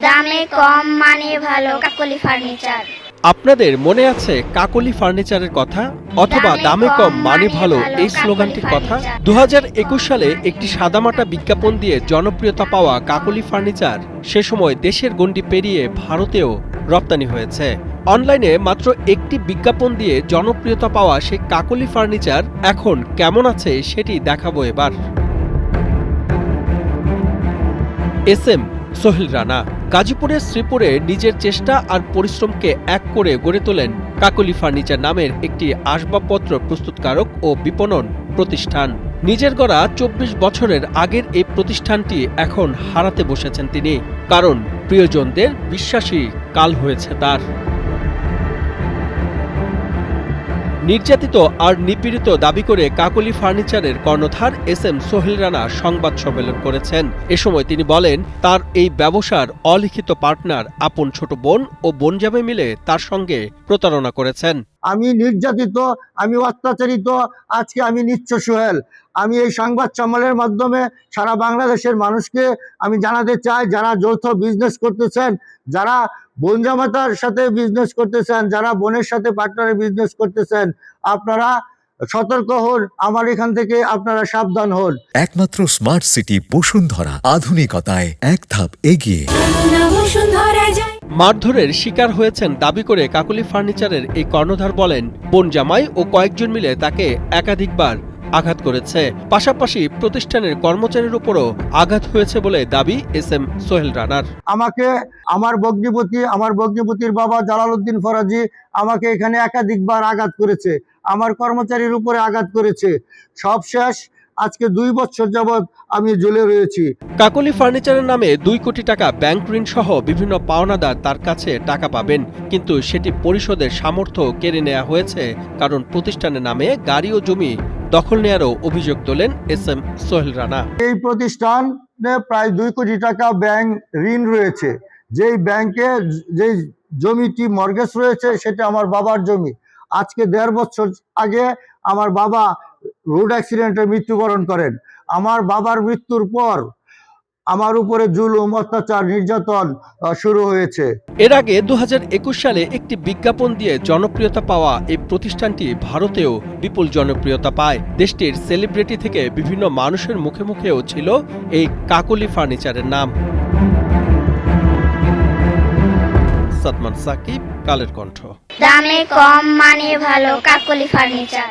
দামে কম মানে ভালো কাকলি ফার্নিচার। আপনাদের মনে আছে কাকলি ফার্নিচারের কথা, অথবা দামে কম মানে ভালো এই স্লোগানটির কথা? 2021 সালে একটি সাদামাটা বিজ্ঞাপন দিয়ে জনপ্রিয়তা পাওয়া কাকলি ফার্নিচার সে সময় দেশের গণ্ডি পেরিয়ে ভারতেও রপ্তানি হয়েছে। অনলাইনে মাত্র একটি বিজ্ঞাপন দিয়ে জনপ্রিয়তা পাওয়া সেই কাকলি ফার্নিচার এখন কেমন আছে সেটি দেখাবো এবার। এসএম সোহেল রানা গাজীপুরের শ্রীপুরে নিজের চেষ্টা আর পরিশ্রমকে এক করে গড়ে তোলেন কাকলি ফার্নিচার নামের একটি আসবাবপত্র প্রস্তুতকারক ও বিপণন প্রতিষ্ঠান। নিজের গড়া 24 বছরের আগের এই প্রতিষ্ঠানটি এখন হারাতে বসেছেন তিনি, কারণ প্রিয়জনদের বিশ্বাসী কাল হয়েছে তার। নির্যাতিত আর নিপীড়িত দাবি করে কাকলি ফার্নিচারের কর্ণধার এসএম সোহেল রানা সংবাদ সম্মেলন করেছেন। এ সময় তিনি বলেন, তার এই ব্যবসার অলিখিত পার্টনার আপন ছোট বোন ও বোনজামে মিলে তার সঙ্গে প্রতারণা করেছেন। আমি নির্যাতিত, আমি অত্যাচারিত, আজকে আমি নিচ্ছ সোহেল। আমি এই সংবাদ সম্মেলনের মাধ্যমে সারা বাংলাদেশের মানুষকে আমি জানাতে চাই, যারা যৌথ বিজনেস করতেছেন, যারা বোন জামাতার সাথে বিজনেস করতেছেন, যারা বোনের সাথে পার্টনারে বিজনেস করতেছেন, আপনারা সতর্ক হন, আমার এখান থেকে আপনারা সাবধান হন। একমাত্র স্মার্ট সিটি বসুন্ধরা, আধুনিকতায় এক ধাপ এগিয়ে। মারধরের শিকার হয়েছেন দাবি করে কাকলি ফার্নিচারের এই কর্ণধার বলেন, বোন জামাই ও কয়েকজন মিলে তাকে একাধিকবার আঘাত করেছে। পাশাপাশি প্রতিষ্ঠানের কর্মচারীর উপরও আঘাত হয়েছে বলে দাবি এসএম সোহেল রানার। আমাকে আমার ভগ্নিপতির বাবা জালালউদ্দিন ফরাজি আমাকে এখানে একাধিকবার আঘাত করেছে, আমার কর্মচারীর উপরে আঘাত করেছে। সব শেষ, আজকে 2 বছর যাবৎ আমি জেলে রয়েছি। কাকলি ফার্নিচারের নামে 2 কোটি টাকা ব্যাংক ঋণ সহ বিভিন্ন পাওনাদার তার কাছে টাকা পাবেন, কিন্তু সেটি পরিশোধের সামর্থ্য কেড়ে নেওয়া হয়েছে, কারণ প্রতিষ্ঠানের নামে গাড়ি ও জমি দখল নেওয়ারও অভিযোগ তোলেন এসএম সোহেল রানা। এই প্রতিষ্ঠানে প্রায় 2 কোটি টাকা ব্যাংক ঋণ রয়েছে। যেই ব্যাংকে যেই জমিটি মর্গেজ রয়েছে সেটা আমার বাবার জমি। আজকে 1.5 বছর আগে আমার বাবা রোড অ্যাক্সিডেন্টে মৃত্যুবরণ করেন। আমার বাবার মৃত্যুর পর আমার উপরে জুলুম, অত্যাচার, নির্যাতন শুরু হয়েছে। এর আগে 2021 সালে একটি বিজ্ঞাপন দিয়ে জনপ্রিয়তা পাওয়া এই প্রতিষ্ঠানটি ভারতেও বিপুল জনপ্রিয়তা পায়। দেশটির সেলিব্রিটি থেকে বিভিন্ন মানুষের মুখে মুখেও ছিল এই কাকলি ফার্নিচারের নাম। সাদমান সাকিব, কালের কণ্ঠ। দামে কম মানে ভালো কাকলি ফার্নিচার।